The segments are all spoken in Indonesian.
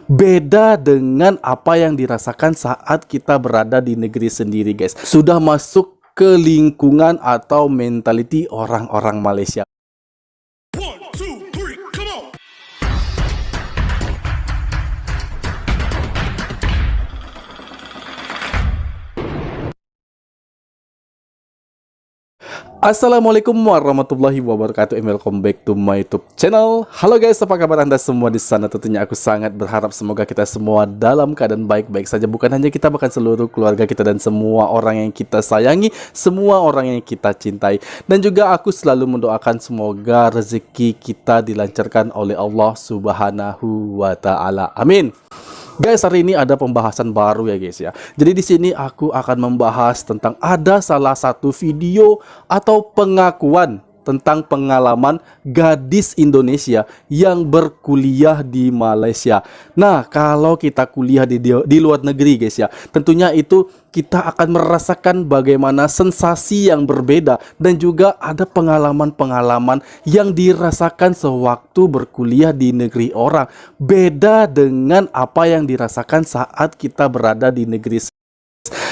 Beda dengan apa yang dirasakan saat kita berada di negeri sendiri, guys. Sudah masuk ke lingkungan atau mentality orang-orang Malaysia. One, two, three, come on! Assalamualaikum warahmatullahi wabarakatuh, and welcome back to my YouTube channel. Halo guys, apa kabar Anda semua di sana? Tentunya aku sangat berharap semoga kita semua dalam keadaan baik-baik saja. Bukan hanya kita, bahkan seluruh keluarga kita dan semua orang yang kita sayangi, semua orang yang kita cintai. Dan juga aku selalu mendoakan semoga rezeki kita dilancarkan oleh Allah Subhanahu wa taala. Amin. Guys, hari ini ada pembahasan baru ya guys ya. Jadi di sini aku akan membahas tentang ada salah satu video atau pengakuan tentang pengalaman gadis Indonesia yang berkuliah di Malaysia. Nah, kalau kita kuliah di luar negeri guys ya, tentunya itu kita akan merasakan bagaimana sensasi yang berbeda dan juga ada pengalaman-pengalaman yang dirasakan sewaktu berkuliah di negeri orang. Beda dengan apa yang dirasakan saat kita berada di negeri.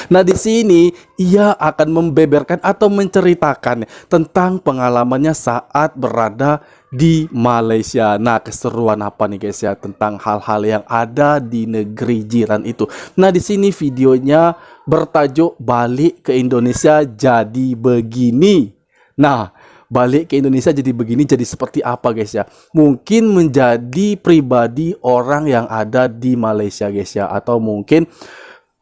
Nah, di sini ia akan membeberkan atau menceritakan tentang pengalamannya saat berada di Malaysia. Nah, keseruan apa nih guys ya tentang hal-hal yang ada di negeri jiran itu. Nah, di sini videonya bertajuk Balik ke Indonesia Jadi Begini. Nah, balik ke Indonesia jadi begini, jadi seperti apa guys ya? Mungkin menjadi pribadi orang yang ada di Malaysia guys ya, atau mungkin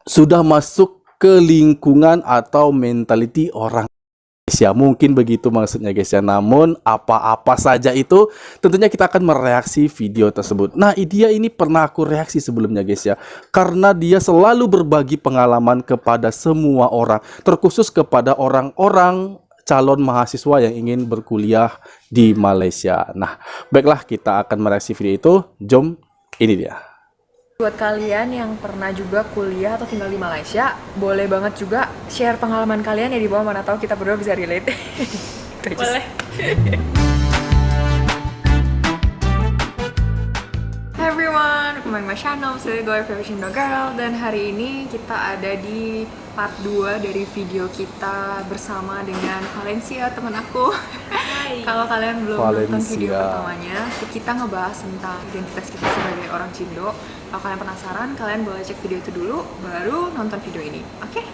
sudah masuk ke lingkungan atau mentality orang Malaysia. Mungkin begitu maksudnya guys ya. Namun apa-apa saja itu tentunya kita akan mereaksi video tersebut. Nah, dia ini pernah aku reaksi sebelumnya guys ya. Karena dia selalu berbagi pengalaman kepada semua orang, terkhusus kepada orang-orang calon mahasiswa yang ingin berkuliah di Malaysia. Nah, baiklah kita akan mereaksi video itu. Jom, ini dia. Buat kalian yang pernah juga kuliah atau tinggal di Malaysia, boleh banget juga share pengalaman kalian ya di bawah, mana tahu kita berdua bisa relate. Boleh. Hi everyone, welcome back to my channel, saya Goy Fashion Girl, dan hari ini kita ada di part 2 dari video kita bersama dengan Valencia, teman aku. Kalau kalian belum nonton video pertamanya, kita ngebahas tentang identitas kita sebagai orang Cindo. Kalau kalian penasaran, kalian boleh cek video itu dulu, baru nonton video ini. Oke?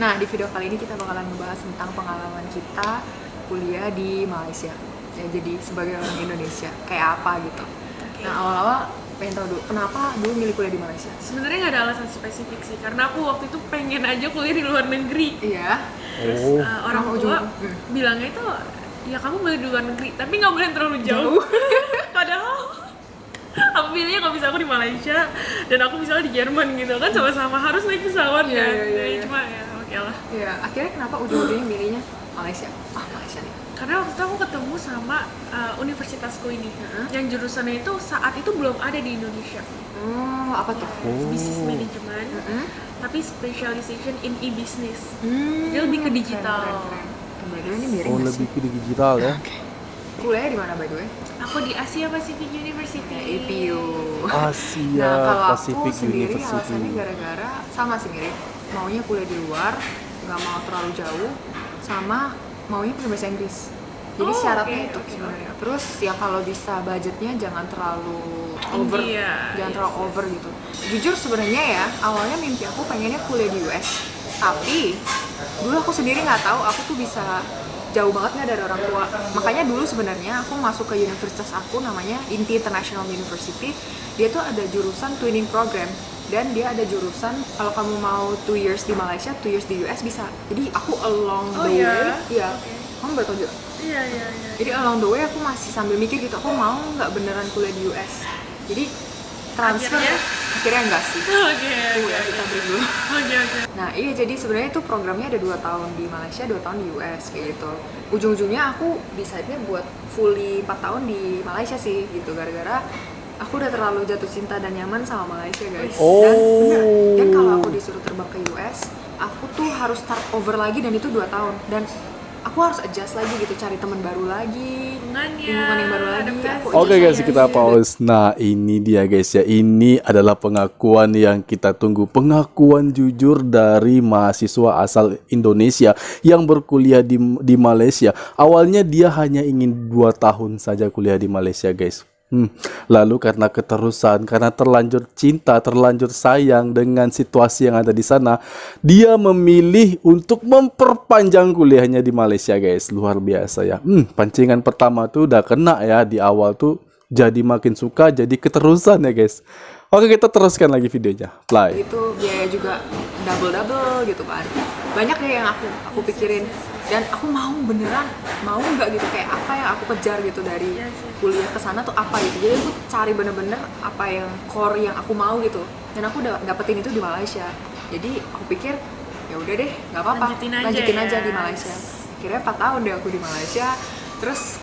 Nah, di video kali ini kita bakalan ngebahas tentang pengalaman kita kuliah di Malaysia. Ya, jadi sebagai orang Indonesia, kayak apa gitu. Nah, awal-awal pengen tahu dulu, kenapa dulu milih kuliah di Malaysia? Sebenarnya nggak ada alasan spesifik sih, karena aku waktu itu pengen aja kuliah di luar negeri. Iya. Terus orang tua bilangnya itu, ya kamu boleh di luar negeri, tapi nggak boleh terlalu jauh. Padahal aku pilihnya kalau bisa aku di Malaysia dan aku misalnya di Jerman gitu kan, sama-sama harus naik pesawat kan. Cuma ya oke lah. Iya, akhirnya kenapa ujung-ujungnya milihnya Malaysia? Malaysia nih. Karena waktu itu aku ketemu sama universitasku ini, yang jurusannya itu saat itu belum ada di Indonesia. Oh, apa tuh? Business management, tapi specialization in e-business. Dia lebih ke digital. By the way, ini miring Oh, nggak lebih sih? ke digital ya. Kuliahnya di mana by the way? Aku di Asia Pacific University. APU. Asia Nah, kalau aku Pacific sendiri University. alasannya gara-gara sama sih mirip, maunya kuliah di luar, nggak mau terlalu jauh, sama maunya punya bahasa Inggris. Jadi Oh, syaratnya oke, itu oke, sebenarnya. Terus ya kalau bisa budgetnya jangan terlalu over, Iya, jangan yes, terlalu over gitu. Jujur sebenarnya ya, awalnya mimpi aku pengennya kuliah di US, tapi dulu aku sendiri nggak tahu aku tuh bisa jauh banget nggak dari orang tua. Makanya dulu sebenarnya aku masuk ke universitas aku, namanya Inti International University. Dia tuh ada jurusan twinning program, dan dia ada jurusan kalau kamu mau 2 years di Malaysia, 2 years di US bisa. Jadi aku along the way, iya. Kamu baru tau juga? Iya. Jadi along the way aku masih sambil mikir gitu, aku mau nggak beneran kuliah di US. Jadi transfer akhirnya enggak sih. Oke. Ya kita break dulu. Oke. Nah iya, jadi sebenarnya itu programnya ada 2 tahun di Malaysia, 2 tahun di US kayak gitu. Ujung-ujungnya aku decide-nya buat fully 4 tahun di Malaysia sih gitu, gara-gara aku udah terlalu jatuh cinta dan nyaman sama Malaysia guys. Dan kalau aku disuruh terbang ke US, aku tuh harus start over lagi, dan itu 2 tahun. Dan aku harus adjust lagi gitu, cari teman baru lagi, Hubungannya, lingkungan yang baru lagi. adaptasi. Aku Oke adjust guys, lagi. kita pause. Nah, ini dia guys ya. Ini adalah pengakuan yang kita tunggu. Pengakuan jujur dari mahasiswa asal Indonesia yang berkuliah di Malaysia. Awalnya dia hanya ingin 2 tahun saja kuliah di Malaysia guys. Lalu karena keterusan, karena terlanjur cinta, terlanjur sayang dengan situasi yang ada di sana, dia memilih untuk memperpanjang kuliahnya di Malaysia guys. Luar biasa ya. Pancingan pertama tuh udah kena ya di awal tuh, jadi makin suka, jadi keterusan ya guys. Oke, kita teruskan lagi videonya. Play. Itu biaya juga double gitu kan. Banyak deh yang aku pikirin, dan aku mau beneran mau nggak gitu, kayak apa yang aku kejar gitu dari kuliah ke sana tuh apa gitu. Jadi aku cari bener-bener apa yang core yang aku mau gitu, dan aku udah dapetin itu di Malaysia. Jadi aku pikir ya udah deh, nggak apa-apa, Lanjutin aja ya. di Malaysia. Kira 4 tahun deh aku di Malaysia. Terus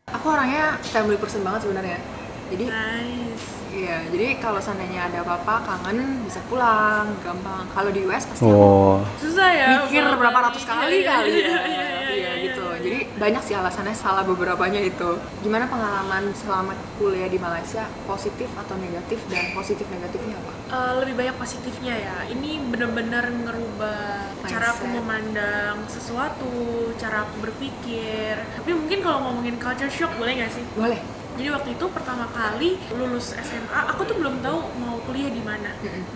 aku orangnya family person banget sebenarnya. Jadi Nice. iya, jadi kalau seandainya ada apa-apa, kangen, bisa pulang, gampang. Kalau di US pasti aku Oh, Susah ya. mikir buat berapa balik. ratus kali Iya, kali iya, ya. iya, Iya gitu. Jadi banyak sih alasannya, salah beberapanya itu. Gimana pengalaman selama kuliah di Malaysia, positif atau negatif, dan positif negatifnya apa? Lebih banyak positifnya ya. Ini benar-benar ngerubah cara aku Mindset. memandang sesuatu, cara aku berpikir. Tapi mungkin kalau ngomongin culture shock boleh nggak sih? Boleh. Jadi waktu itu pertama kali lulus SMA, aku tuh belum tahu mau kuliah di mana.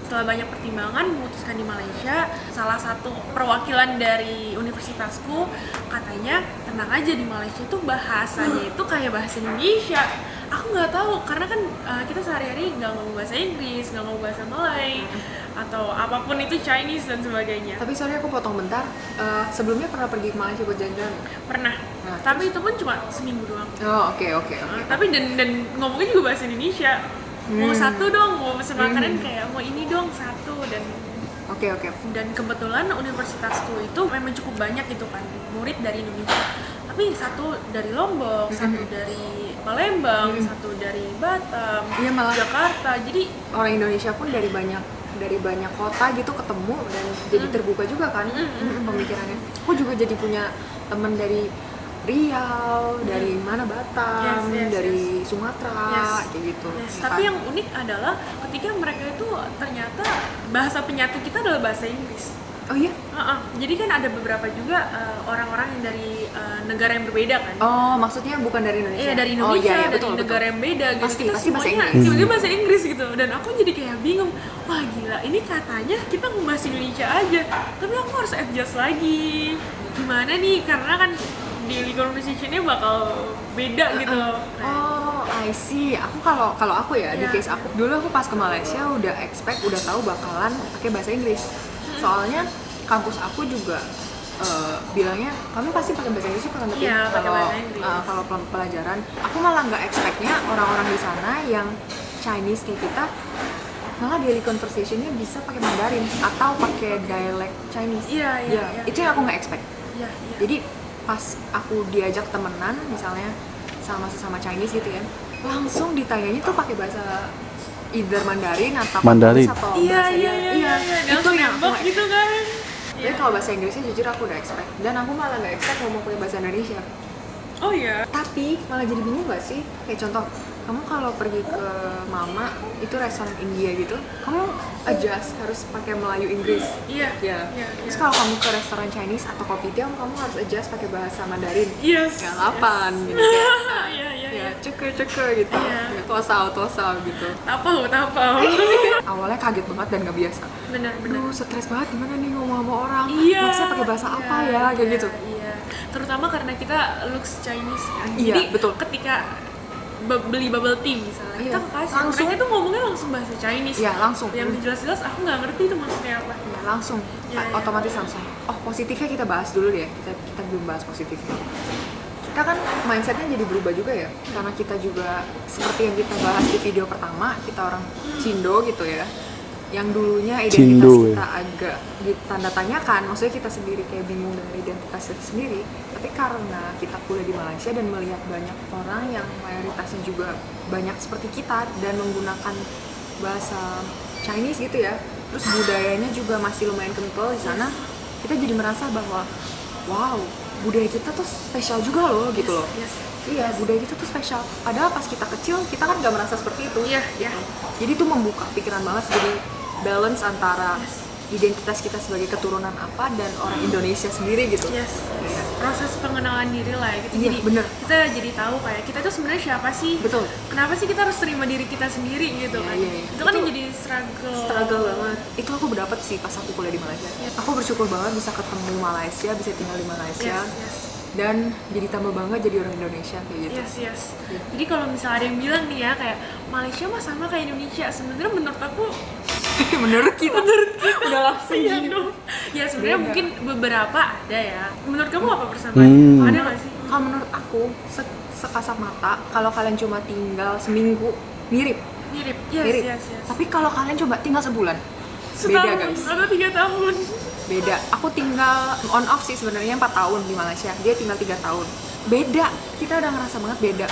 Setelah banyak pertimbangan, memutuskan di Malaysia. Salah satu perwakilan dari universitasku katanya, tenang aja, di Malaysia tuh bahasanya itu kayak bahasa Indonesia. Aku nggak tahu, karena kan kita sehari-hari nggak ngomong bahasa Inggris, nggak ngomong bahasa Malay, atau apapun itu Chinese dan sebagainya. Tapi sorry aku potong bentar. Sebelumnya pernah pergi ke Malaysia buat jalan-jalan? Pernah, Nah, tapi itu pun cuma seminggu doang. Oh oke. Tapi dan ngomongnya juga bahasa Indonesia. Mau satu dong, mau pesen makanan kayak mau ini dong satu, Oke. dan kebetulan universitasku itu memang cukup banyak gitu kan murid dari Indonesia. Tapi satu dari Lombok, satu dari Palembang, satu dari Batam, Iya, malah Jakarta. Jadi orang Indonesia pun dari banyak kota gitu ketemu, dan jadi terbuka juga kan pemikirannya. Aku juga jadi punya teman dari Riau, dari mana, Batam, Yes, dari Sumatera, Yes. kayak gitu. Yes, Ya tapi kan? yang unik adalah ketika mereka itu ternyata bahasa penyatu kita adalah bahasa Inggris. Oh iya? Jadi kan ada beberapa juga orang-orang yang dari negara yang berbeda kan. Oh, maksudnya bukan dari Indonesia? Iya, dari Oh Indonesia, iya, dari betul. negara yang beda gitu. Pasti Kita bahasa semuanya Inggris. tiba-tiba bahasa Inggris gitu. Dan aku jadi kayak bingung, wah gila, ini katanya kita ngebahas Indonesia aja, tapi aku harus adjust lagi. Gimana nih, karena kan daily conversation-nya bakal beda gitu. Oh, I see. Aku kalau aku ya, di Iya. case aku, dulu aku pas ke Malaysia udah expect, udah tahu bakalan pakai bahasa Inggris. Soalnya kampus aku juga bilangnya kamu pasti pakai bahasa Inggris kan, tapi Iya, pakai bahasa Inggris. kalau pelajaran, aku malah nggak expectnya orang-orang di sana yang Chinese kayak kita malah daily conversationnya bisa pakai Mandarin atau pakai dialek Chinese. Iya. Itu yang aku nggak expect. Iya. Jadi pas aku diajak temenan misalnya sama sesama Chinese gitu ya, langsung ditanyanya tuh pakai bahasa either Mandarin atau Mandarin. Cantonese atau Iya. bahasa itu yang aku nggak gitu kan. Jadi kalau bahasa Inggrisnya jujur aku udah expect, dan aku malah nggak expect ngomong pakai bahasa Indonesia. Oh iya. Tapi malah jadi bingung gak sih? Kayak contoh, kamu kalau pergi ke Mama, itu restoran India gitu, kamu adjust harus pakai Melayu Inggris. Iya. Ya. Terus kalau kamu ke restoran Chinese atau kopitiam, kamu harus adjust pakai bahasa Mandarin. Yes. Galapan gitu kayak. Iya. Ya, ceker gitu. Iya. Ya, tosau gitu. Tapau. Awalnya kaget banget dan gak biasa. Benar. Aduh, stres banget gimana nih ngomong sama orang. Iya. Maksudnya pakai bahasa apa ya, kayak gitu. Iya. Terutama karena kita looks Chinese kan. Iya, Jadi betul. ketika beli bubble tea misalnya, Iya. kita ke kasir, Langsung. mereka tuh ngomongnya langsung bahasa Chinese. Iya, langsung. Yang jelas-jelas aku nggak ngerti itu maksudnya apa. Ya, langsung. Iya. Otomatis langsung. Oh, positifnya kita bahas dulu deh. Kita belum bahas positifnya. Kita kan mindsetnya jadi berubah juga ya, karena kita juga seperti yang kita bahas di video pertama, kita orang Cindo gitu ya, yang dulunya identitas Cindo, kita agak ditanda tanyakan, maksudnya kita sendiri kayak bingung dengan identitas kita sendiri, tapi karena kita kuliah di Malaysia dan melihat banyak orang yang mayoritasnya juga banyak seperti kita dan menggunakan bahasa Chinese gitu ya, terus budayanya juga masih lumayan kental di sana, kita jadi merasa bahwa wow, budaya kita tuh spesial juga loh gitu loh. Yes. Iya, budaya kita tuh spesial. Padahal pas kita kecil, kita kan nggak merasa seperti itu. Iya, iya. Jadi itu membuka pikiran banget, jadi balance antara identitas kita sebagai keturunan apa dan orang Indonesia sendiri gitu. Yes. Proses pengenalan diri lah ya, gitu. Iya, Jadi bener. kita jadi tahu kayak kita tuh sebenarnya siapa sih? Betul. Kenapa sih kita harus terima diri kita sendiri gitu Iya, kan? iya, iya. Itu kan Itu yang jadi struggle. Struggle banget. Itu aku berdapat sih pas aku kuliah di Malaysia. Aku bersyukur banget bisa ketemu Malaysia, bisa tinggal di Malaysia. Yes, yes. Dan jadi tambah bangga jadi orang Indonesia kayak gitu. Yes, yes. Jadi kalau misalnya ada yang bilang nih ya kayak Malaysia mah sama kayak Indonesia, sebenarnya menurut aku Menurut kita udah langsung iya gitu. dong. Ya sebenarnya Beda. mungkin beberapa ada ya. Menurut kamu apa persamaan? Ada nggak sih? Kalau menurut aku sekasat mata, kalau kalian cuma tinggal seminggu mirip. Mirip. Yes, Mirip. yes, yes. Tapi kalau kalian coba tinggal sebulan, beda Setahun guys. atau 3 tahun. Beda. Aku tinggal on off sih sebenarnya 4 tahun di Malaysia. Dia tinggal 3 tahun. Beda. Kita udah ngerasa banget beda.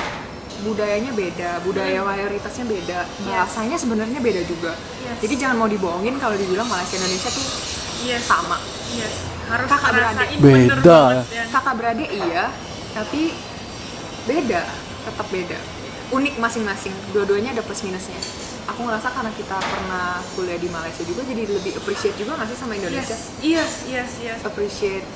Budayanya beda, budaya mayoritasnya beda, bahasanya sebenarnya beda juga. Yes. Jadi jangan mau dibohongin kalau dibilang Malaysia Indonesia tuh Yes. sama. Yes. Harus Kakak ngerasain beradik. bener Beda. banget ya. Kakak beradik iya, tapi beda, tetap beda. Unik masing-masing. Dua-duanya ada plus minusnya. Aku ngerasa karena kita pernah kuliah di Malaysia juga jadi lebih appreciate juga nggak sih sama Indonesia? Yes, yes, yes. Appreciate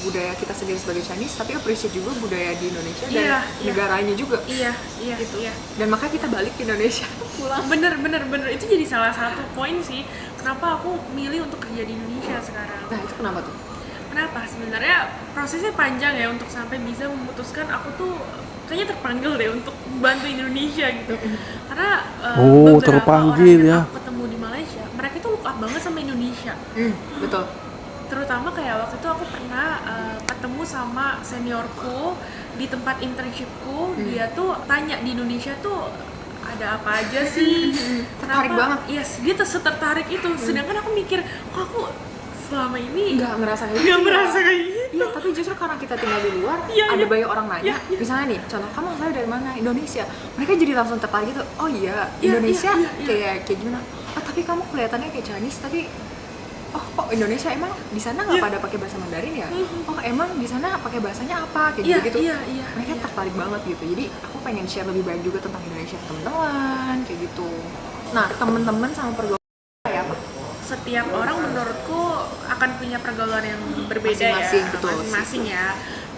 budaya kita sendiri sebagai Chinese, tapi appreciate juga budaya di Indonesia dan Iya, iya. negaranya juga. Iya, iya, Gitu. iya. Dan makanya kita balik ke Indonesia pulang. Bener, bener, bener. Itu jadi salah satu poin sih kenapa aku milih untuk kerja di Indonesia sekarang. Nah itu kenapa tuh? Kenapa? Sebenarnya prosesnya panjang ya untuk sampai bisa memutuskan aku tuh kayaknya terpanggil deh untuk membantu Indonesia gitu. Karena Oh, beberapa terpanggil orang yang ya. aku ketemu di Malaysia, mereka tuh look up banget sama Indonesia. Betul. Terutama kayak waktu itu aku pernah ketemu sama seniorku di tempat internshipku. Dia tuh tanya di Indonesia tuh ada apa aja sih? Tertarik banget. Yes, dia tuh setertarik itu. Sedangkan aku mikir, kok aku selama ini Nggak merasa kayak nggak gitu. merasa kayak gitu. Iya, tapi justru karena kita tinggal di luar, Iya, ada iya. banyak orang nanya. Iya, iya. Misalnya nih, contoh kamu asalnya dari mana? Indonesia. Mereka jadi langsung tertarik gitu. Oh iya, Iya, Indonesia iya, iya, kayak gimana? Oh tapi kamu kelihatannya kayak Chinese, tapi oh kok Indonesia emang di sana nggak Iya. pada pakai bahasa Mandarin ya? Oh emang di sana pakai bahasanya apa? Kayak Iya, gitu. iya, iya, Mereka iya. tertarik banget gitu. Jadi aku pengen share lebih banyak juga tentang Indonesia ke teman-teman kayak gitu. Nah teman-teman sama pergaulan kayak apa? Setiap orang menurutku akan punya pergaulan yang berbeda Masing-masing, ya, betul. masing-masing ya.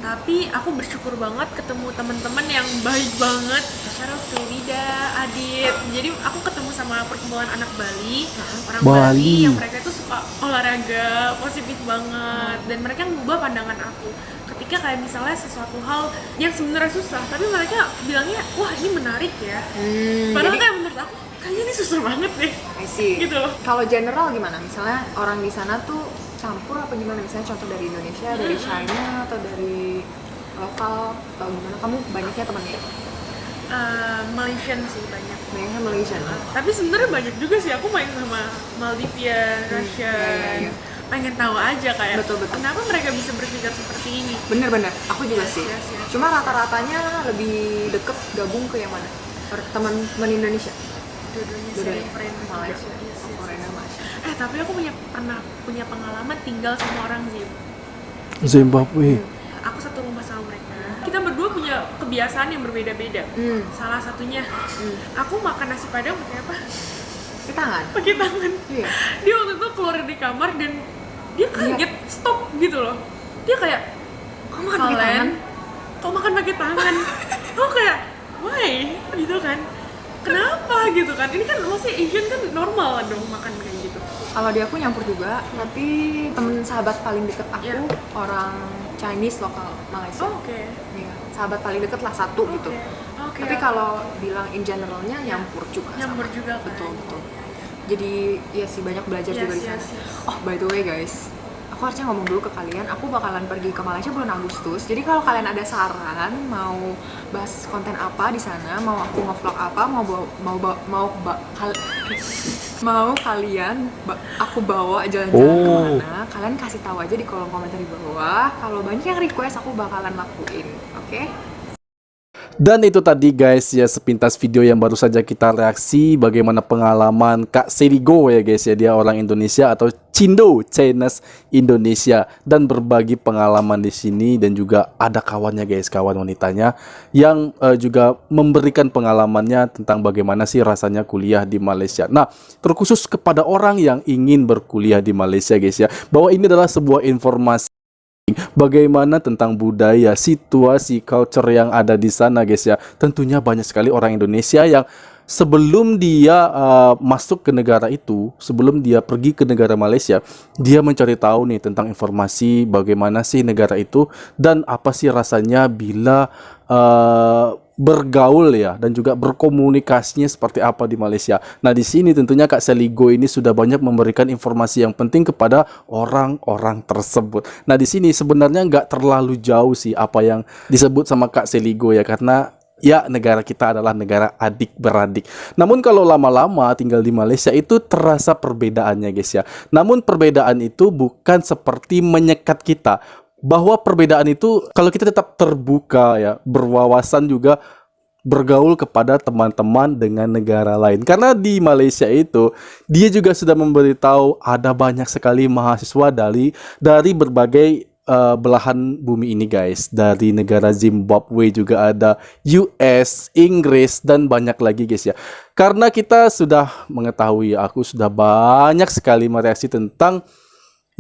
Tapi aku bersyukur banget ketemu teman-teman yang baik banget. Shout out to Rida, Adit. Jadi aku ketemu sama perkumpulan anak Bali, orang Bali Bali. yang mereka itu suka olahraga, positif banget, dan mereka mengubah pandangan aku. Ketika kayak misalnya sesuatu hal yang sebenarnya susah, tapi mereka bilangnya, wah ini menarik ya. Padahal jadi- kayak menurut aku, kayaknya ini susah banget deh. I see. Gitu loh. Kalau general gimana? Misalnya orang di sana tuh campur apa gimana? Misalnya contoh dari Indonesia, dari China atau dari lokal atau gimana? Kamu banyaknya temennya? Malaysian sih banyak. Banyaknya Malaysian. Tapi sebenarnya banyak juga sih aku main sama Maldivian, Russian. iya. Pengen tahu aja kayak Betul, betul. kenapa mereka bisa berpikir seperti ini. Bener-bener, aku juga Yes, sih. yes, yes. Cuma rata-ratanya lebih deket gabung ke yang mana? Teman-teman Indonesia? Dua-duanya Dua-duanya. sih friend Malaysia. Yes, yes, yes. Korea, Malaysia. Tapi aku pernah punya pengalaman tinggal sama orang Zim. Zimbabwe. Aku satu rumah sama mereka. Kita berdua punya kebiasaan yang berbeda-beda. Salah satunya, aku makan nasi padang pakai apa? Di tangan? Pakai tangan. Iya. Dia waktu itu keluar dari kamar dan dia kaget, stop gitu loh. Dia kayak, Kamu makan pakai tangan? kok makan pakai tangan? Oh kayak, why? Gitu kan. Kenapa gitu kan? Ini kan masih Asian kan normal dong makan kayak gitu. Kalau di aku nyampur juga, tapi temen sahabat paling deket aku Iya. orang Chinese lokal Malaysia. Oh, oke. Iya, sahabat paling deket lah satu gitu. Oke. Tapi kalau bilang in generalnya nyampur juga Nyampur sama. juga kan? Betul, betul. Iya, iya. Jadi ya sih banyak belajar Yes, juga di sana. yes, yes. Oh, by the way guys, aku harusnya ngomong dulu ke kalian, aku bakalan pergi ke Malaysia bulan Agustus. Jadi kalau kalian ada saran mau bahas konten apa di sana, mau aku nge-vlog apa, mau kalian aku bawa jalan-jalan kemana, kalian kasih tahu aja di kolom komentar di bawah. Kalau banyak yang request aku bakalan lakuin, oke? Dan itu tadi guys ya sepintas video yang baru saja kita reaksi bagaimana pengalaman Kak Seligo ya guys ya, dia orang Indonesia atau Cindo Chinese Indonesia, dan berbagi pengalaman di sini, dan juga ada kawannya guys, kawan wanitanya yang juga memberikan pengalamannya tentang bagaimana sih rasanya kuliah di Malaysia. Nah, terkhusus kepada orang yang ingin berkuliah di Malaysia guys ya, bahwa ini adalah sebuah informasi bagaimana tentang budaya, situasi, culture yang ada di sana guys ya. Tentunya banyak sekali orang Indonesia yang sebelum dia masuk ke negara itu, sebelum dia pergi ke negara Malaysia, dia mencari tahu nih tentang informasi bagaimana sih negara itu dan apa sih rasanya bila bergaul ya, dan juga berkomunikasinya seperti apa di Malaysia. Nah, di sini tentunya Kak Seligo ini sudah banyak memberikan informasi yang penting kepada orang-orang tersebut. Nah, di sini sebenarnya nggak terlalu jauh sih apa yang disebut sama Kak Seligo ya, karena ya negara kita adalah negara adik-beradik. Namun kalau lama-lama tinggal di Malaysia itu terasa perbedaannya guys ya. Namun perbedaan itu bukan seperti menyekat kita, bahwa perbedaan itu kalau kita tetap terbuka ya, berwawasan juga, bergaul kepada teman-teman dengan negara lain. Karena di Malaysia itu dia juga sudah memberitahu ada banyak sekali mahasiswa dari berbagai belahan bumi ini guys. Dari negara Zimbabwe juga ada, US, Inggris, dan banyak lagi guys ya. Karena kita sudah mengetahui, aku sudah banyak sekali mereaksi tentang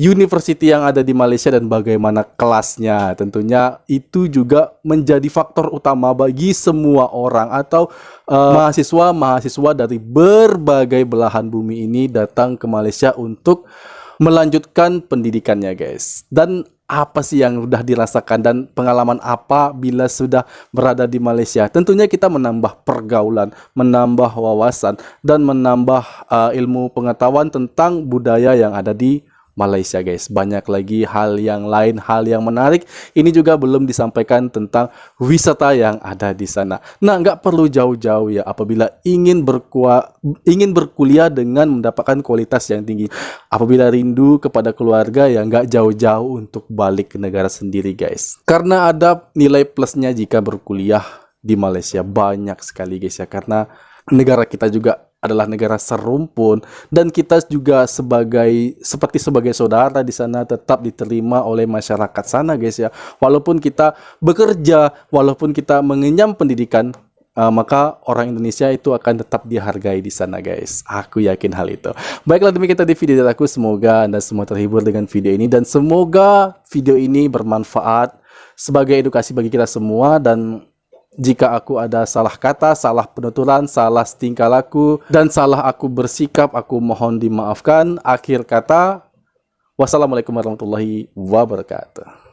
university yang ada di Malaysia dan bagaimana kelasnya. Tentunya itu juga menjadi faktor utama bagi semua orang atau mahasiswa-mahasiswa dari berbagai belahan bumi ini datang ke Malaysia untuk melanjutkan pendidikannya guys. Dan apa sih yang sudah dirasakan dan pengalaman apa bila sudah berada di Malaysia? Tentunya kita menambah pergaulan, menambah wawasan, dan menambah ilmu pengetahuan tentang budaya yang ada di Malaysia guys. Banyak lagi hal yang lain, hal yang menarik. Ini juga belum disampaikan tentang wisata yang ada di sana. Nah, nggak perlu jauh-jauh ya apabila ingin berkuliah dengan mendapatkan kualitas yang tinggi. Apabila rindu kepada keluarga, ya nggak jauh-jauh untuk balik ke negara sendiri guys. Karena ada nilai plusnya jika berkuliah di Malaysia banyak sekali guys ya. Karena negara kita juga adalah negara serumpun, dan kita juga seperti sebagai saudara di sana tetap diterima oleh masyarakat sana guys ya. Walaupun kita bekerja, walaupun kita mengenyam pendidikan, maka orang Indonesia itu akan tetap dihargai di sana guys. Aku yakin hal itu. Baiklah, demikian tadi video dari aku. Semoga Anda semua terhibur dengan video ini, dan semoga video ini bermanfaat sebagai edukasi bagi kita semua. Dan jika aku ada salah kata, salah penuturan, salah tingkah laku, dan salah aku bersikap, aku mohon dimaafkan. Akhir kata, wassalamualaikum warahmatullahi wabarakatuh.